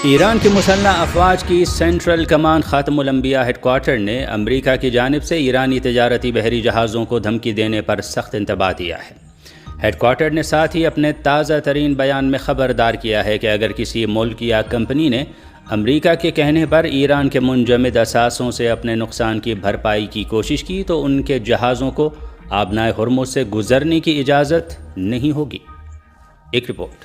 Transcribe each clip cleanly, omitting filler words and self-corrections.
ایران کی مسلح افواج کی سینٹرل کمان خاتم الانبیاء ہیڈ کوارٹر نے امریکہ کی جانب سے ایرانی تجارتی بحری جہازوں کو دھمکی دینے پر سخت انتباہ دیا ہے۔ ہیڈ کوارٹر نے ساتھ ہی اپنے تازہ ترین بیان میں خبردار کیا ہے کہ اگر کسی ملک یا کمپنی نے امریکہ کے کہنے پر ایران کے منجمد اثاثوں سے اپنے نقصان کی بھرپائی کی کوشش کی تو ان کے جہازوں کو آبنائے ہرمز سے گزرنے کی اجازت نہیں ہوگی۔ ایک رپورٹ۔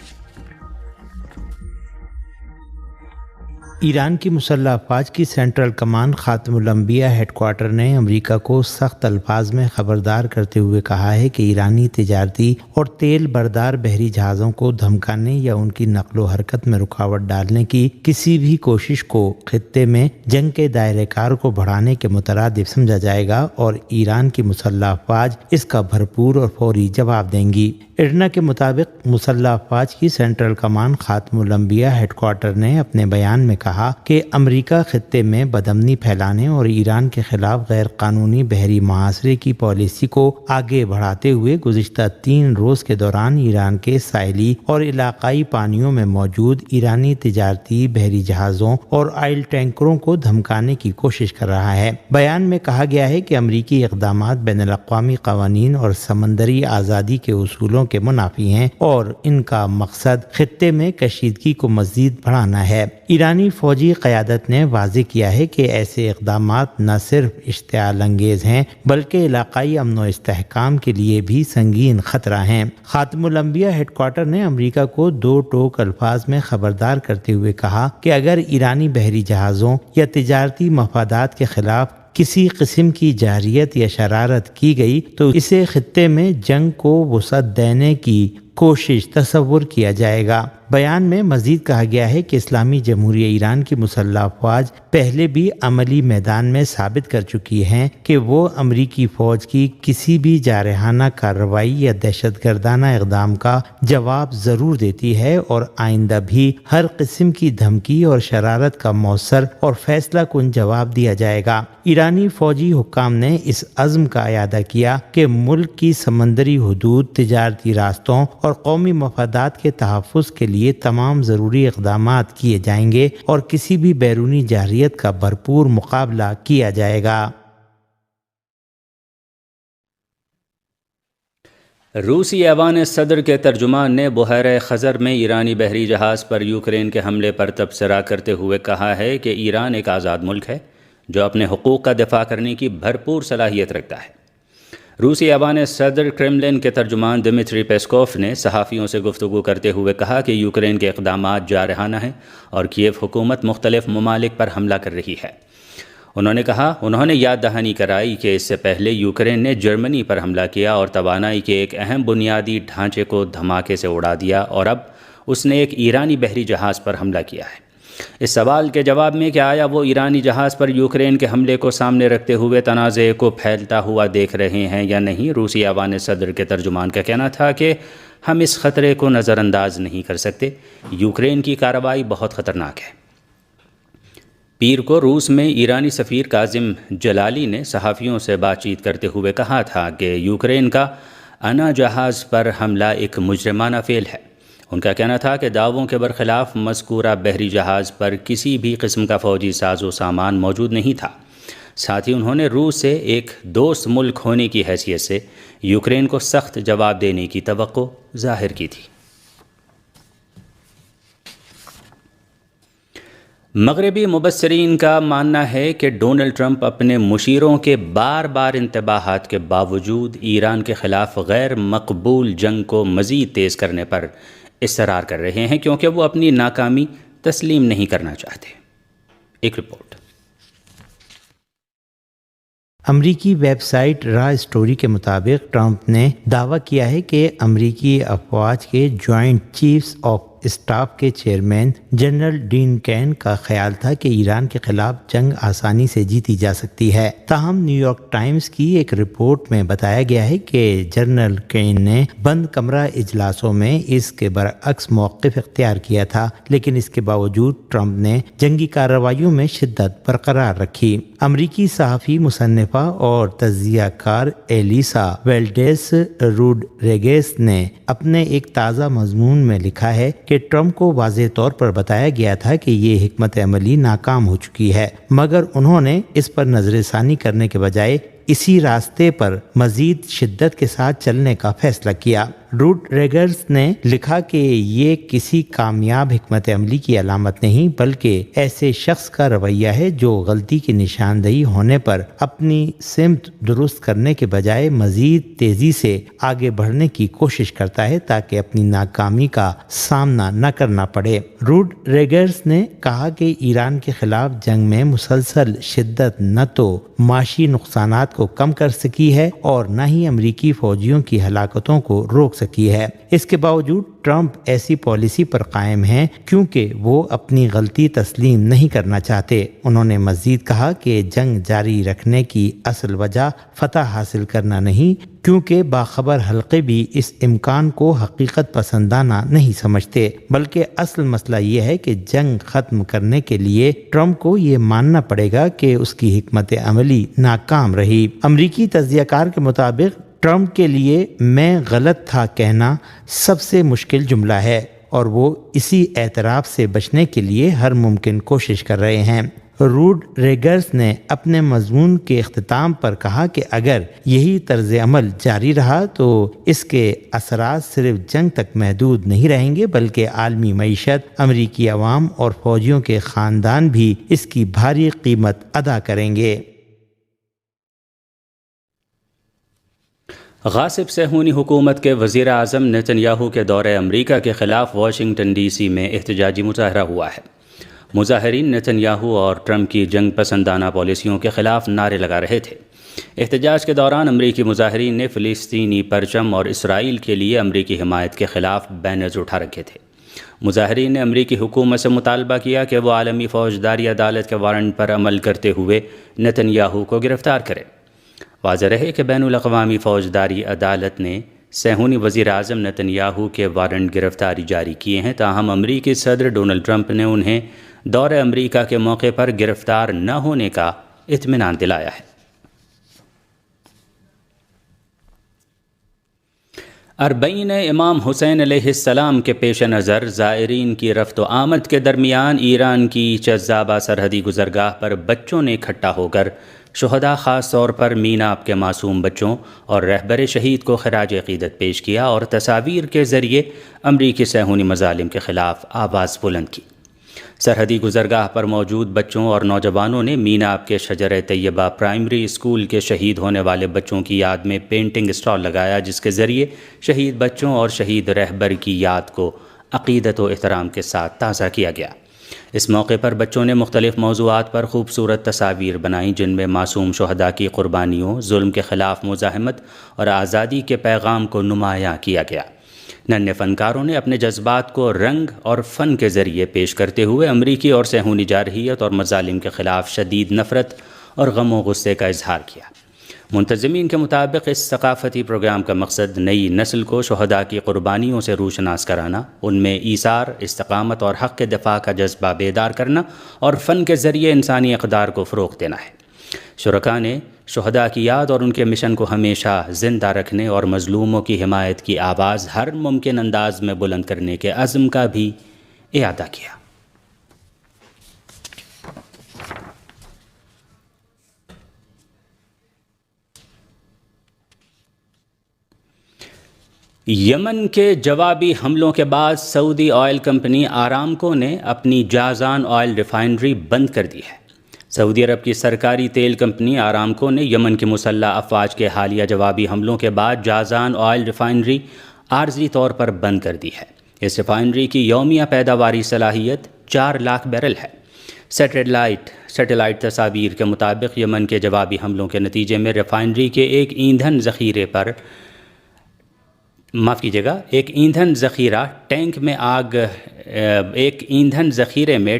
ایران کی مسلح افواج کی سینٹرل کمان خاتم الانبیاء ہیڈ کوارٹر نے امریکہ کو سخت الفاظ میں خبردار کرتے ہوئے کہا ہے کہ ایرانی تجارتی اور تیل بردار بحری جہازوں کو دھمکانے یا ان کی نقل و حرکت میں رکاوٹ ڈالنے کی کسی بھی کوشش کو خطے میں جنگ کے دائرہ کار کو بڑھانے کے مترادف سمجھا جائے گا اور ایران کی مسلح افواج اس کا بھرپور اور فوری جواب دیں گی۔ ارنا کے مطابق مسلح افواج کی سینٹرل کمان خاتم الانبیاء ہیڈ کوارٹر نے اپنے بیان میں کہا کہ امریکہ خطے میں بدامنی پھیلانے اور ایران کے خلاف غیر قانونی بحری محاصرے کی پالیسی کو آگے بڑھاتے ہوئے گزشتہ 3 روز کے دوران ایران کے ساحلی اور علاقائی پانیوں میں موجود ایرانی تجارتی بحری جہازوں اور آئل ٹینکروں کو دھمکانے کی کوشش کر رہا ہے۔ بیان میں کہا گیا ہے کہ امریکی اقدامات بین الاقوامی قوانین اور سمندری آزادی کے اصولوں کے منافی ہیں اور ان کا مقصد خطے میں کشیدگی کو مزید بڑھانا ہے۔ ایرانی فوجی قیادت نے واضح کیا ہے کہ ایسے اقدامات نہ صرف اشتعال انگیز ہیں بلکہ علاقائی امن و استحکام کے لیے بھی سنگین خطرہ ہیں۔ خاتم الانبیاء ہیڈ کوارٹر نے امریکہ کو 2 ٹوک الفاظ میں خبردار کرتے ہوئے کہا کہ اگر ایرانی بحری جہازوں یا تجارتی مفادات کے خلاف کسی قسم کی جارحیت یا شرارت کی گئی تو اسے خطے میں جنگ کو وسعت دینے کی کوشش تصور کیا جائے گا۔ بیان میں مزید کہا گیا ہے کہ اسلامی جمہوریہ ایران کی مسلح افواج پہلے بھی عملی میدان میں ثابت کر چکی ہیں کہ وہ امریکی فوج کی کسی بھی جارحانہ کارروائی یا دہشت گردانہ اقدام کا جواب ضرور دیتی ہے اور آئندہ بھی ہر قسم کی دھمکی اور شرارت کا مؤثر اور فیصلہ کن جواب دیا جائے گا۔ ایرانی فوجی حکام نے اس عزم کا اعادہ کیا کہ ملک کی سمندری حدود، تجارتی راستوں اور قومی مفادات کے تحفظ کے لیے تمام ضروری اقدامات کیے جائیں گے اور کسی بھی بیرونی جارحیت کا بھرپور مقابلہ کیا جائے گا۔ روسی ایوان صدر کے ترجمان نے بحیرہ خزر میں ایرانی بحری جہاز پر یوکرین کے حملے پر تبصرہ کرتے ہوئے کہا ہے کہ ایران ایک آزاد ملک ہے جو اپنے حقوق کا دفاع کرنے کی بھرپور صلاحیت رکھتا ہے۔ روسی ایوان صدر کرملن کے ترجمان دمیٹری پیسکوف نے صحافیوں سے گفتگو کرتے ہوئے کہا کہ یوکرین کے اقدامات جارحانہ ہیں اور کیف حکومت مختلف ممالک پر حملہ کر رہی ہے۔ انہوں نے یاد دہانی کرائی کہ اس سے پہلے یوکرین نے جرمنی پر حملہ کیا اور توانائی کے ایک اہم بنیادی ڈھانچے کو دھماکے سے اڑا دیا اور اب اس نے ایک ایرانی بحری جہاز پر حملہ کیا ہے۔ اس سوال کے جواب میں کہ آیا وہ ایرانی جہاز پر یوکرین کے حملے کو سامنے رکھتے ہوئے تنازع کو پھیلتا ہوا دیکھ رہے ہیں یا نہیں، روسی ایوان صدر کے ترجمان کا کہنا تھا کہ ہم اس خطرے کو نظر انداز نہیں کر سکتے۔ یوکرین کی کارروائی بہت خطرناک ہے۔ پیر کو روس میں ایرانی سفیر کاظم جلالی نے صحافیوں سے بات چیت کرتے ہوئے کہا تھا کہ یوکرین کا انا جہاز پر حملہ ایک مجرمانہ فعل ہے۔ ان کا کہنا تھا کہ دعووں کے برخلاف مذکورہ بحری جہاز پر کسی بھی قسم کا فوجی ساز و سامان موجود نہیں تھا۔ ساتھ ہی انہوں نے روس سے ایک دوست ملک ہونے کی حیثیت سے یوکرین کو سخت جواب دینے کی توقع ظاہر کی تھی۔ مغربی مبصرین کا ماننا ہے کہ ڈونلڈ ٹرمپ اپنے مشیروں کے بار بار انتباہات کے باوجود ایران کے خلاف غیر مقبول جنگ کو مزید تیز کرنے پر اصرار کر رہے ہیں کیونکہ وہ اپنی ناکامی تسلیم نہیں کرنا چاہتے۔ ایک رپورٹ۔ امریکی ویب سائٹ را اسٹوری کے مطابق ٹرمپ نے دعویٰ کیا ہے کہ امریکی افواج کے جوائنٹ چیفز آف اسٹاف کے چیئرمین جنرل ڈین کین کا خیال تھا کہ ایران کے خلاف جنگ آسانی سے جیتی جا سکتی ہے۔ تاہم نیو یارک ٹائمز کی ایک رپورٹ میں بتایا گیا ہے کہ جنرل کین نے بند کمرہ اجلاسوں میں اس کے برعکس موقف اختیار کیا تھا، لیکن اس کے باوجود ٹرمپ نے جنگی کارروائیوں میں شدت برقرار رکھی۔ امریکی صحافی، مصنفہ اور تجزیہ کار ایلیسا ویلڈیس روڈریگیز نے اپنے ایک تازہ مضمون میں لکھا ہے کہ کہ ٹرمپ کو واضح طور پر بتایا گیا تھا کہ یہ حکمت عملی ناکام ہو چکی ہے، مگر انہوں نے اس پر نظر ثانی کرنے کے بجائے اسی راستے پر مزید شدت کے ساتھ چلنے کا فیصلہ کیا۔ روڈریگرز نے لکھا کہ یہ کسی کامیاب حکمت عملی کی علامت نہیں، بلکہ ایسے شخص کا رویہ ہے جو غلطی کی نشاندہی ہونے پر اپنی سمت درست کرنے کے بجائے مزید تیزی سے آگے بڑھنے کی کوشش کرتا ہے تاکہ اپنی ناکامی کا سامنا نہ کرنا پڑے۔ روڈریگرز نے کہا کہ ایران کے خلاف جنگ میں مسلسل شدت نہ تو معاشی نقصانات کو کم کر سکی ہے اور نہ ہی امریکی فوجیوں کی ہلاکتوں کو روک سکی ہے۔ اس کے باوجود ٹرمپ ایسی پالیسی پر قائم ہیں کیونکہ وہ اپنی غلطی تسلیم نہیں کرنا چاہتے۔ انہوں نے مزید کہا کہ جنگ جاری رکھنے کی اصل وجہ فتح حاصل کرنا نہیں، کیونکہ باخبر حلقے بھی اس امکان کو حقیقت پسندانہ نہیں سمجھتے، بلکہ اصل مسئلہ یہ ہے کہ جنگ ختم کرنے کے لیے ٹرمپ کو یہ ماننا پڑے گا کہ اس کی حکمت عملی ناکام رہی۔ امریکی تجزیہ کار کے مطابق ٹرمپ کے لیے میں غلط تھا کہنا سب سے مشکل جملہ ہے، اور وہ اسی اعتراف سے بچنے کے لیے ہر ممکن کوشش کر رہے ہیں۔ روڈریگرز نے اپنے مضمون کے اختتام پر کہا کہ اگر یہی طرز عمل جاری رہا تو اس کے اثرات صرف جنگ تک محدود نہیں رہیں گے، بلکہ عالمی معیشت، امریکی عوام اور فوجیوں کے خاندان بھی اس کی بھاری قیمت ادا کریں گے۔ غاصب صہیونی حکومت کے وزیر اعظم نیتن یاہو کے دورہ امریکہ کے خلاف واشنگٹن ڈی سی میں احتجاجی مظاہرہ ہوا ہے۔ مظاہرین نیتن یاہو اور ٹرمپ کی جنگ پسندانہ پالیسیوں کے خلاف نعرے لگا رہے تھے۔ احتجاج کے دوران امریکی مظاہرین نے فلسطینی پرچم اور اسرائیل کے لیے امریکی حمایت کے خلاف بینرز اٹھا رکھے تھے۔ مظاہرین نے امریکی حکومت سے مطالبہ کیا کہ وہ عالمی فوجداری عدالت کے وارنٹ پر عمل کرتے ہوئے نیتن یاہو کو گرفتار کرے۔ واضح رہے کہ بین الاقوامی فوجداری عدالت نے صہیونی وزیر اعظم نیتن یاہو کے وارنٹ گرفتاری جاری کیے ہیں، تاہم امریکی صدر ڈونلڈ ٹرمپ نے انہیں دورہ امریکہ کے موقع پر گرفتار نہ ہونے کا اطمینان دلایا ہے۔ اربعین امام حسین علیہ السلام کے پیش نظر زائرین کی رفت و آمد کے درمیان ایران کی جذابہ سرحدی گزرگاہ پر بچوں نے اکٹھا ہو کر شہداء، خاص طور پر میناب کے معصوم بچوں اور رہبر شہید کو خراج عقیدت پیش کیا اور تصاویر کے ذریعے امریکی صہیونی مظالم کے خلاف آواز بلند کی۔ سرحدی گزرگاہ پر موجود بچوں اور نوجوانوں نے میناب کے شجر طیبہ پرائمری اسکول کے شہید ہونے والے بچوں کی یاد میں پینٹنگ اسٹال لگایا، جس کے ذریعے شہید بچوں اور شہید رہبر کی یاد کو عقیدت و احترام کے ساتھ تازہ کیا گیا۔ اس موقع پر بچوں نے مختلف موضوعات پر خوبصورت تصاویر بنائیں، جن میں معصوم شہداء کی قربانیوں، ظلم کے خلاف مزاحمت اور آزادی کے پیغام کو نمایاں کیا گیا۔ ننھے فنکاروں نے اپنے جذبات کو رنگ اور فن کے ذریعے پیش کرتے ہوئے امریکی اور صہیونی جارحیت اور مظالم کے خلاف شدید نفرت اور غم و غصے کا اظہار کیا۔ منتظمین کے مطابق اس ثقافتی پروگرام کا مقصد نئی نسل کو شہداء کی قربانیوں سے روشناس کرانا، ان میں ایثار، استقامت اور حق کے دفاع کا جذبہ بیدار کرنا اور فن کے ذریعے انسانی اقدار کو فروغ دینا ہے۔ شرکاء نے شہداء کی یاد اور ان کے مشن کو ہمیشہ زندہ رکھنے اور مظلوموں کی حمایت کی آواز ہر ممکن انداز میں بلند کرنے کے عزم کا بھی اعادہ کیا۔ یمن کے جوابی حملوں کے بعد سعودی آئل کمپنی آرامکو نے اپنی جازان آئل ریفائنری بند کر دی ہے۔ سعودی عرب کی سرکاری تیل کمپنی آرامکو نے یمن کی مسلح افواج کے حالیہ جوابی حملوں کے بعد جازان آئل ریفائنری عارضی طور پر بند کر دی ہے۔ اس ریفائنری کی یومیہ پیداواری صلاحیت 4 لاکھ بیرل ہے۔ سیٹلائٹ تصاویر کے مطابق یمن کے جوابی حملوں کے نتیجے میں ریفائنری کے ایک ایندھن ذخیرے میں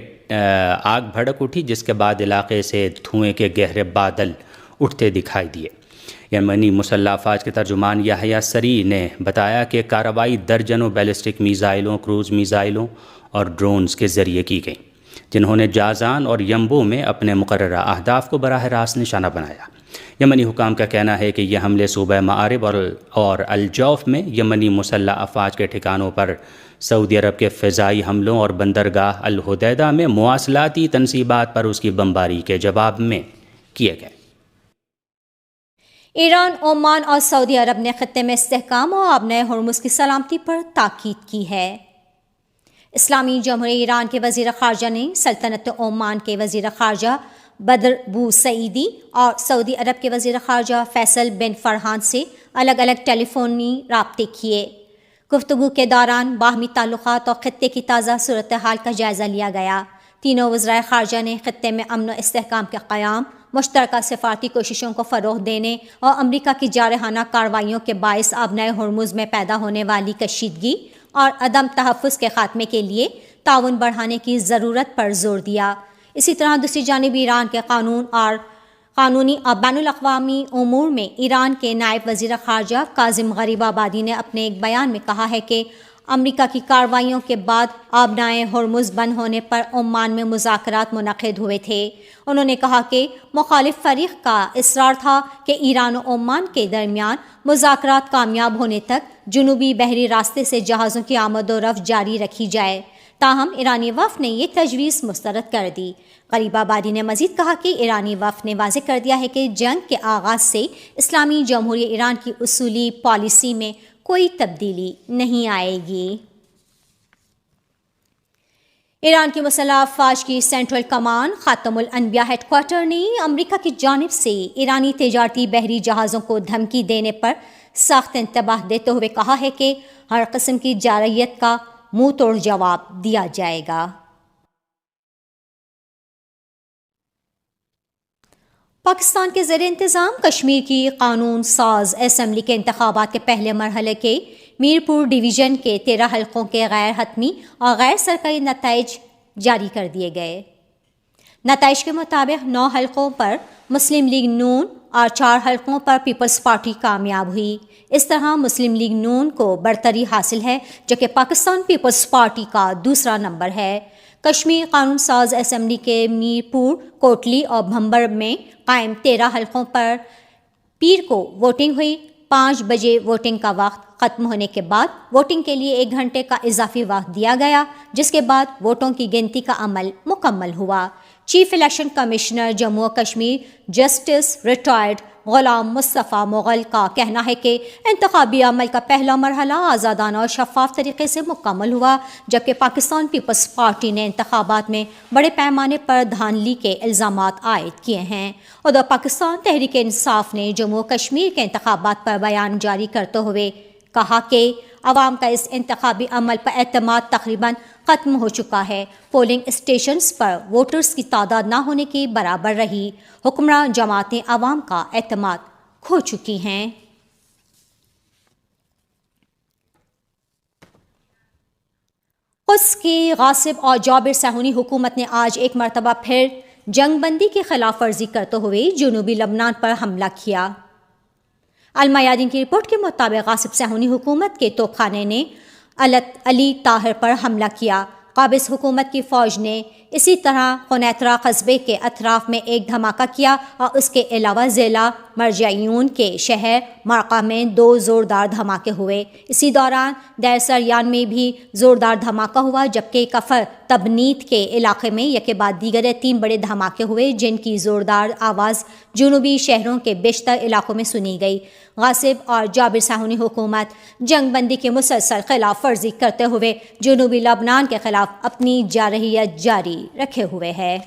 آگ بھڑک اٹھی، جس کے بعد علاقے سے دھوئیں کے گہرے بادل اٹھتے دکھائی دیے۔ یمنی مسلح افواج کے ترجمان یحییٰ سری نے بتایا کہ کارروائی درجنوں بیلسٹک میزائلوں، کروز میزائلوں اور ڈرونز کے ذریعے کی گئیں، جنہوں نے جازان اور ینبو میں اپنے مقررہ اہداف کو براہ راست نشانہ بنایا۔ یمنی حکام کا کہنا ہے کہ یہ حملے صوبہ مآرب اور الجوف میں یمنی مسلح افواج کے ٹھکانوں پر سعودی عرب کے فضائی حملوں اور بندرگاہ الحدیدہ میں مواصلاتی تنصیبات پر اس کی بمباری کے جواب میں کیے گئے۔ ایران، عمان اور سعودی عرب نے خطے میں استحکام اور آبنائے ہرمز کی سلامتی پر تاکید کی ہے۔ اسلامی جمہوریہ ایران کے وزیر خارجہ نے سلطنت عمان کے وزیر خارجہ بدر بو سعیدی اور سعودی عرب کے وزیر خارجہ فیصل بن فرحان سے الگ الگ ٹیلی فونی رابطے کیے۔ گفتگو کے دوران باہمی تعلقات اور خطے کی تازہ صورتحال کا جائزہ لیا گیا۔ تینوں وزرائے خارجہ نے خطے میں امن و استحکام کے قیام، مشترکہ سفارتی کوششوں کو فروغ دینے اور امریکہ کی جارحانہ کارروائیوں کے باعث آبنائے ہرمز میں پیدا ہونے والی کشیدگی اور عدم تحفظ کے خاتمے کے لیے تعاون بڑھانے کی ضرورت پر زور دیا۔ اسی طرح دوسری جانب ایران کے قانونی اور بین الاقوامی امور میں ایران کے نائب وزیر خارجہ کاظم غریب آبادی نے اپنے ایک بیان میں کہا ہے کہ امریکہ کی کارروائیوں کے بعد آبنائے ہرمز بند ہونے پر عمان میں مذاکرات منعقد ہوئے تھے۔ انہوں نے کہا کہ مخالف فریق کا اصرار تھا کہ ایران و عمان کے درمیان مذاکرات کامیاب ہونے تک جنوبی بحری راستے سے جہازوں کی آمد و رفت جاری رکھی جائے، تاہم ایرانی وفد نے یہ تجویز مسترد کر دی۔ غریب آبادی نے مزید کہا کہ ایرانی وفد نے واضح کر دیا ہے کہ جنگ کے آغاز سے اسلامی جمہوریہ ایران کی اصولی پالیسی میں کوئی تبدیلی نہیں آئے گی۔ ایران کی مسلح افواج کی سینٹرل کمان خاتم الانبیاء ہیڈ کوارٹر نے امریکہ کی جانب سے ایرانی تجارتی بحری جہازوں کو دھمکی دینے پر سخت انتباہ دیتے ہوئے کہا ہے کہ ہر قسم کی جارحیت کا منہ توڑ جواب دیا جائے گا۔ پاکستان کے زیر انتظام کشمیر کی قانون ساز اسمبلی کے انتخابات کے پہلے مرحلے کے میرپور ڈویژن کے 13 حلقوں کے غیر حتمی اور غیر سرکاری نتائج جاری کر دیے گئے۔ نتائج کے مطابق 9 حلقوں پر مسلم لیگ نون اور 4 حلقوں پر پیپلز پارٹی کامیاب ہوئی۔ اس طرح مسلم لیگ نون کو برتری حاصل ہے، جو کہ پاکستان پیپلز پارٹی کا دوسرا نمبر ہے۔ کشمیر قانون ساز اسمبلی کے میرپور، کوٹلی اور بھمبر میں قائم 13 حلقوں پر پیر کو ووٹنگ ہوئی۔ 5 بجے ووٹنگ کا وقت ختم ہونے کے بعد ووٹنگ کے لیے 1 گھنٹے کا اضافی وقت دیا گیا، جس کے بعد ووٹوں کی گنتی کا عمل مکمل ہوا۔ چیف الیکشن کمشنر جموں و کشمیر جسٹس ریٹائرڈ غلام مصطفیٰ مغل کا کہنا ہے کہ انتخابی عمل کا پہلا مرحلہ آزادانہ اور شفاف طریقے سے مکمل ہوا، جبکہ پاکستان پیپلز پارٹی نے انتخابات میں بڑے پیمانے پر دھاندلی کے الزامات عائد کیے ہیں۔ ادھر پاکستان تحریک انصاف نے جموں و کشمیر کے انتخابات پر بیان جاری کرتے ہوئے کہا کہ عوام کا اس انتخابی عمل پر اعتماد تقریباً ختم ہو چکا ہے۔ پولنگ اسٹیشنز پر ووٹرز کی تعداد نہ ہونے کے برابر رہی۔ حکمراں جماعتیں عوام کا اعتماد کھو چکی ہیں۔ قدس کی غاصب اور جابر صہیونی حکومت نے آج ایک مرتبہ پھر جنگ بندی کی خلاف ورزی کرتے ہوئے جنوبی لبنان پر حملہ کیا۔ المیادین کی رپورٹ کے مطابق غاصب صہیونی حکومت کے توپ خانے نے علی طاہر پر حملہ کیا۔ قابض حکومت کی فوج نے اسی طرح قنیطرہ قصبے کے اطراف میں ایک دھماکہ کیا اور اس کے علاوہ ضلع مرجعیون کے شہر مرقہ میں 2 زوردار دھماکے ہوئے۔ اسی دوران دیر سریان میں بھی زوردار دھماکہ ہوا، جبکہ کفر تبنیت کے علاقے میں یکے بعد دیگر 3 بڑے دھماکے ہوئے، جن کی زوردار آواز جنوبی شہروں کے بیشتر علاقوں میں سنی گئی۔ غاصب اور جابر صہیونی حکومت جنگ بندی کی مسلسل خلاف ورزی کرتے ہوئے جنوبی لبنان کے خلاف اپنی جارحیت جاری رکھے ہوئے ہے۔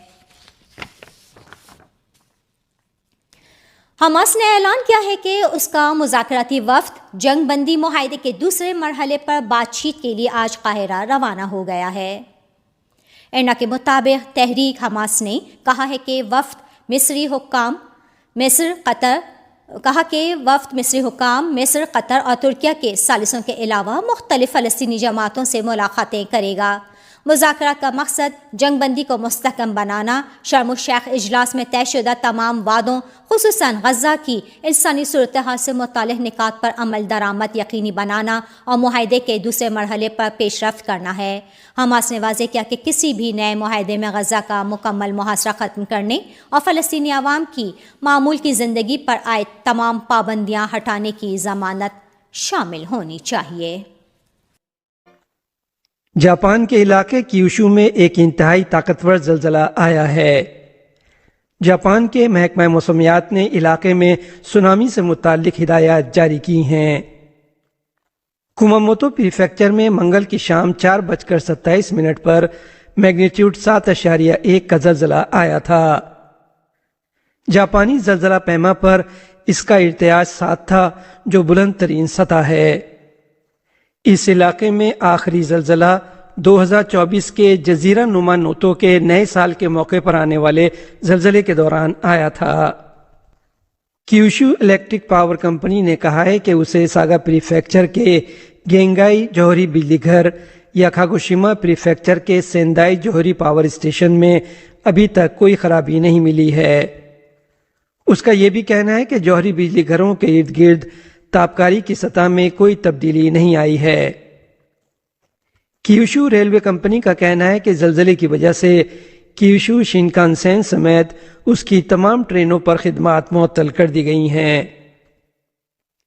حماس نے اعلان کیا ہے کہ اس کا مذاکراتی وفد جنگ بندی معاہدے کے دوسرے مرحلے پر بات چیت کے لیے آج قاہرہ روانہ ہو گیا ہے۔ ایرنا کے مطابق تحریک حماس نے کہا ہے کہ وفد مصری حکام مصر، قطر اور ترکیہ کے ثالثوں کے علاوہ مختلف فلسطینی جماعتوں سے ملاقاتیں کرے گا۔ مذاکرات کا مقصد جنگ بندی کو مستحکم بنانا، شرم الشیخ اجلاس میں طے شدہ تمام وعدوں خصوصاً غزہ کی انسانی صورتحال سے متعلق نکات پر عمل درآمد یقینی بنانا اور معاہدے کے دوسرے مرحلے پر پیش رفت کرنا ہے۔ حماس نے واضح کیا کہ کسی بھی نئے معاہدے میں غزہ کا مکمل محاصرہ ختم کرنے اور فلسطینی عوام کی معمول کی زندگی پر عائد تمام پابندیاں ہٹانے کی ضمانت شامل ہونی چاہیے۔ جاپان کے علاقے کیوشو میں ایک انتہائی طاقتور زلزلہ آیا ہے۔ جاپان کے محکمہ موسمیات نے علاقے میں سونامی سے متعلق ہدایات جاری کی ہیں۔ کوماموتو پریفیکچر میں منگل کی شام 4:27 پر میگنیٹیوڈ 7.1 کا زلزلہ آیا تھا۔ جاپانی زلزلہ پیما پر اس کا ارتعاش 7 تھا، جو بلند ترین سطح ہے۔ اس علاقے میں آخری زلزلہ 2024 کے جزیرہ نما نوتو کے نئے سال کے موقع پر آنے والے زلزلے کے دوران آیا تھا۔ کیوشو الیکٹرک پاور کمپنی نے کہا ہے کہ اسے ساگا پریفیکچر کے گینگائی جوہری بجلی گھر یا کاگوشیما پریفیکچر کے سیندائی جوہری پاور اسٹیشن میں ابھی تک کوئی خرابی نہیں ملی ہے۔ اس کا یہ بھی کہنا ہے کہ جوہری بجلی گھروں کے ارد گرد تابکاری کی سطح میں کوئی تبدیلی نہیں آئی ہے۔ کیوشو ریلوے کمپنی کا کہنا ہے کہ زلزلے کی وجہ سے کیوشو شینکانسین سمیت اس کی تمام ٹرینوں پر خدمات معطل کر دی گئی ہیں۔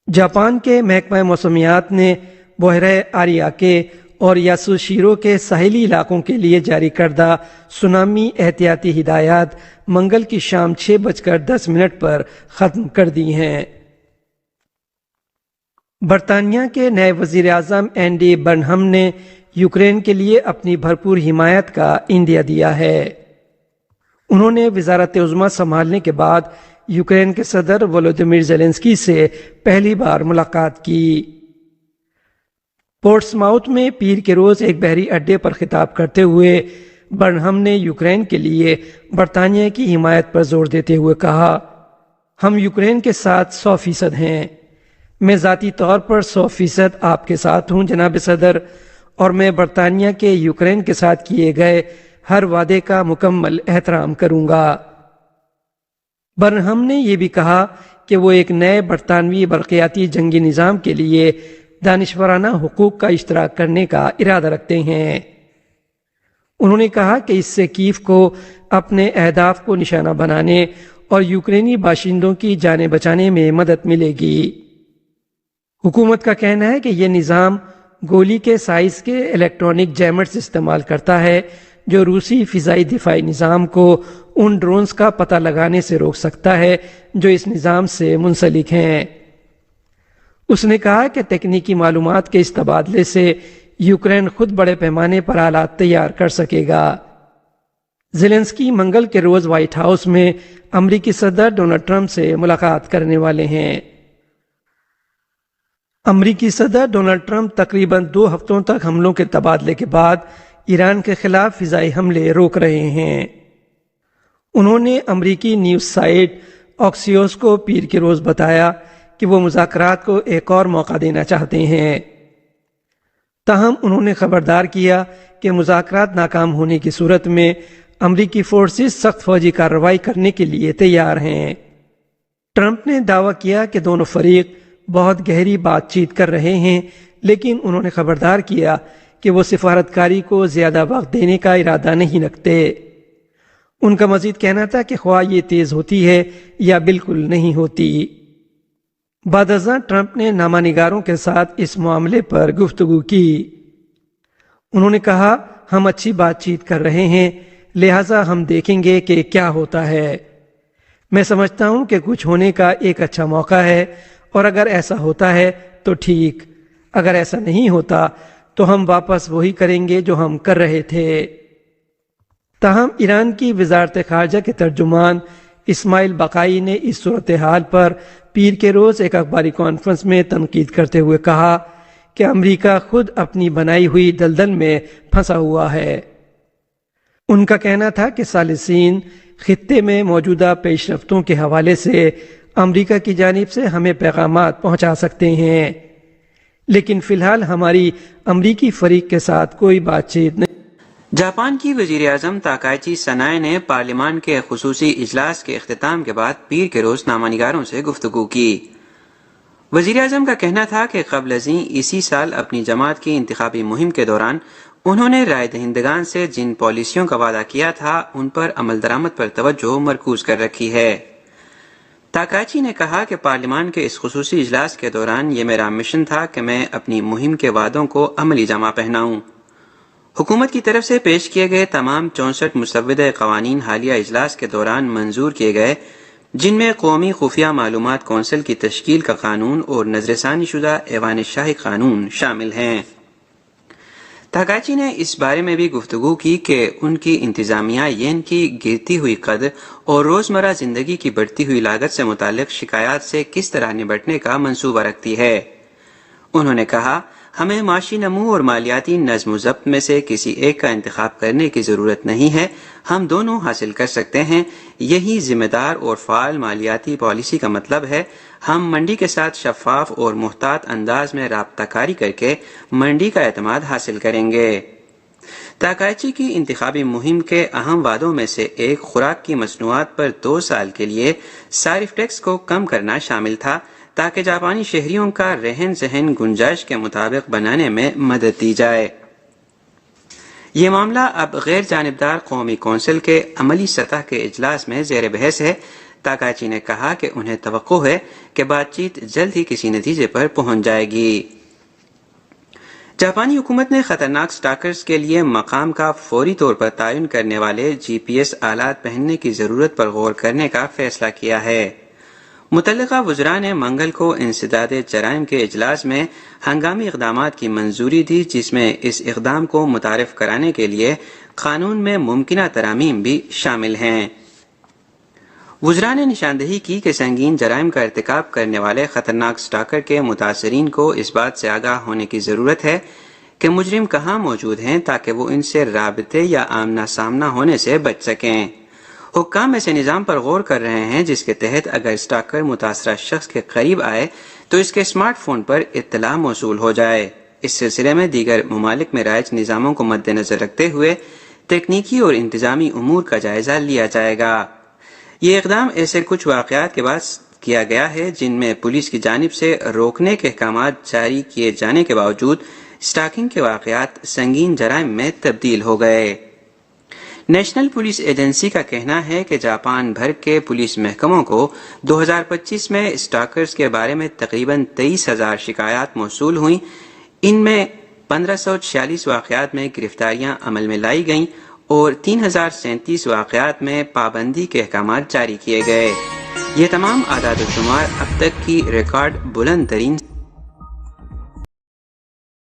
جاپان کے محکمہ موسمیات نے بحیرہ آریاکے اور یاسوشیرو کے ساحلی علاقوں کے لیے جاری کردہ سونامی احتیاطی ہدایات منگل کی شام 6:10 پر ختم کر دی ہیں۔ برطانیہ کے نئے وزیر اعظم اینڈی برنہم نے یوکرین کے لیے اپنی بھرپور حمایت کا عندیہ دیا ہے۔ انہوں نے وزارت عظمیٰ سنبھالنے کے بعد یوکرین کے صدر ولودیمیر زیلنسکی سے پہلی بار ملاقات کی۔ پورٹس ماؤتھ میں پیر کے روز ایک بحری اڈے پر خطاب کرتے ہوئے برنہم نے یوکرین کے لیے برطانیہ کی حمایت پر زور دیتے ہوئے کہا، ہم یوکرین کے ساتھ 100% ہیں۔ میں ذاتی طور پر 100% آپ کے ساتھ ہوں جناب صدر، اور میں برطانیہ کے یوکرین کے ساتھ کیے گئے ہر وعدے کا مکمل احترام کروں گا۔ برنہم نے یہ بھی کہا کہ وہ ایک نئے برطانوی برقیاتی جنگی نظام کے لیے دانشورانہ حقوق کا اشتراک کرنے کا ارادہ رکھتے ہیں۔ انہوں نے کہا کہ اس سے کیف کو اپنے اہداف کو نشانہ بنانے اور یوکرینی باشندوں کی جانیں بچانے میں مدد ملے گی۔ حکومت کا کہنا ہے کہ یہ نظام گولی کے سائز کے الیکٹرانک جیمرز استعمال کرتا ہے جو روسی فضائی دفاعی نظام کو ان ڈرونز کا پتہ لگانے سے روک سکتا ہے جو اس نظام سے منسلک ہیں۔ اس نے کہا کہ تکنیکی معلومات کے اس تبادلے سے یوکرین خود بڑے پیمانے پر آلات تیار کر سکے گا۔ زیلنسکی منگل کے روز وائٹ ہاؤس میں امریکی صدر ڈونلڈ ٹرمپ سے ملاقات کرنے والے ہیں۔ امریکی صدر ڈونلڈ ٹرمپ تقریباً 2 ہفتوں تک حملوں کے تبادلے کے بعد ایران کے خلاف فضائی حملے روک رہے ہیں۔ انہوں نے امریکی نیوز سائٹ آکسیوس کو پیر کے روز بتایا کہ وہ مذاکرات کو ایک اور موقع دینا چاہتے ہیں۔ تاہم انہوں نے خبردار کیا کہ مذاکرات ناکام ہونے کی صورت میں امریکی فورسز سخت فوجی کارروائی کرنے کے لیے تیار ہیں۔ ٹرمپ نے دعویٰ کیا کہ دونوں فریق بہت گہری بات چیت کر رہے ہیں، لیکن انہوں نے خبردار کیا کہ وہ سفارتکاری کو زیادہ وقت دینے کا ارادہ نہیں رکھتے۔ ان کا مزید کہنا تھا کہ خواہ یہ تیز ہوتی ہے یا بالکل نہیں ہوتی۔ بعد ازاں ٹرمپ نے نامہ نگاروں کے ساتھ اس معاملے پر گفتگو کی۔ انہوں نے کہا، ہم اچھی بات چیت کر رہے ہیں، لہٰذا ہم دیکھیں گے کہ کیا ہوتا ہے۔ میں سمجھتا ہوں کہ کچھ ہونے کا ایک اچھا موقع ہے، اور اگر ایسا ہوتا ہے تو ٹھیک، اگر ایسا نہیں ہوتا تو ہم واپس وہی کریں گے جو ہم کر رہے تھے۔ تاہم ایران کی وزارت خارجہ کے ترجمان اسماعیل بقائی نے اس صورتحال پر پیر کے روز ایک اخباری کانفرنس میں تنقید کرتے ہوئے کہا کہ امریکہ خود اپنی بنائی ہوئی دلدل میں پھنسا ہوا ہے۔ ان کا کہنا تھا کہ ثالثین خطے میں موجودہ پیش رفتوں کے حوالے سے امریکہ کی جانب سے ہمیں پیغامات پہنچا سکتے ہیں، لیکن فی الحال ہماری امریکی فریق کے ساتھ کوئی بات چیت نہیں۔ جاپان کی وزیر اعظم تاکائچی سنائے نے پارلیمان کے خصوصی اجلاس کے اختتام کے بعد پیر کے روز نامہ نگاروں سے گفتگو کی۔ وزیر اعظم کا کہنا تھا کہ قبل ازیں اسی سال اپنی جماعت کی انتخابی مہم کے دوران انہوں نے رائے دہندگان سے جن پالیسیوں کا وعدہ کیا تھا ان پر عمل درآمد پر توجہ مرکوز کر رکھی ہے۔ تاکاچی نے کہا کہ پارلیمان کے اس خصوصی اجلاس کے دوران یہ میرا مشن تھا کہ میں اپنی مہم کے وعدوں کو عملی جامہ پہناؤں۔ حکومت کی طرف سے پیش کیے گئے تمام 64 مسودہ قوانین حالیہ اجلاس کے دوران منظور کیے گئے، جن میں قومی خفیہ معلومات کونسل کی تشکیل کا قانون اور نظر ثانی شدہ ایوان شاہی قانون شامل ہیں۔ تاکاچی نے اس بارے میں بھی گفتگو کی کہ ان کی انتظامیہ ین کی گرتی ہوئی قدر اور روزمرہ زندگی کی بڑھتی ہوئی لاگت سے متعلق شکایات سے کس طرح نمٹنے کا منصوبہ رکھتی ہے۔ انہوں نے کہا، ہمیں معاشی نمو اور مالیاتی نظم و ضبط میں سے کسی ایک کا انتخاب کرنے کی ضرورت نہیں ہے، ہم دونوں حاصل کر سکتے ہیں۔ یہی ذمہ دار اور فعال مالیاتی پالیسی کا مطلب ہے۔ ہم منڈی کے ساتھ شفاف اور محتاط انداز میں رابطہ کاری کر کے منڈی کا اعتماد حاصل کریں گے۔ تاکائچی کی انتخابی مہم کے اہم وعدوں میں سے ایک خوراک کی مصنوعات پر 2 سال کے لیے صارف ٹیکس کو کم کرنا شامل تھا، تاکہ جاپانی شہریوں کا رہن سہن گنجائش کے مطابق بنانے میں مدد دی جائے۔ یہ معاملہ اب غیر جانبدار قومی کونسل کے عملی سطح کے اجلاس میں زیر بحث ہے۔ تاکاچی نے کہا کہ انہیں توقع ہے کہ بات چیت جلد ہی کسی نتیجے پر پہنچ جائے گی۔ جاپانی حکومت نے خطرناک سٹاکرز کے لیے مقام کا فوری طور پر تعین کرنے والے GPS آلات پہننے کی ضرورت پر غور کرنے کا فیصلہ کیا ہے۔ متعلقہ وزراء نے منگل کو انسداد جرائم کے اجلاس میں ہنگامی اقدامات کی منظوری دی، جس میں اس اقدام کو متعارف کرانے کے لیے قانون میں ممکنہ ترامیم بھی شامل ہیں۔ وزراء نے نشاندہی کی کہ سنگین جرائم کا ارتکاب کرنے والے خطرناک سٹاکر کے متاثرین کو اس بات سے آگاہ ہونے کی ضرورت ہے کہ مجرم کہاں موجود ہیں، تاکہ وہ ان سے رابطے یا آمنا سامنا ہونے سے بچ سکیں۔ حکام ایسے نظام پر غور کر رہے ہیں جس کے تحت اگر سٹاکر متاثرہ شخص کے قریب آئے تو اس کے اسمارٹ فون پر اطلاع موصول ہو جائے۔ اس سلسلے میں دیگر ممالک میں رائج نظاموں کو مد نظر رکھتے ہوئے تکنیکی اور انتظامی امور کا جائزہ لیا جائے گا۔ یہ اقدام ایسے کچھ واقعات کے بعد کیا گیا ہے جن میں پولیس کی جانب سے روکنے کے احکامات جاری کیے جانے کے باوجود سٹاکنگ کے واقعات سنگین جرائم میں تبدیل ہو گئے۔ نیشنل پولیس ایجنسی کا کہنا ہے کہ جاپان بھر کے پولیس محکموں کو 2025 میں سٹاکرز کے بارے میں تقریباً 23,000 شکایات موصول ہوئیں۔ ان میں 1546 واقعات میں گرفتاریاں عمل میں لائی گئیں اور 3037 واقعات میں پابندی کے احکامات جاری کیے گئے۔ یہ تمام اعداد و شمار اب تک کی ریکارڈ بلند ترین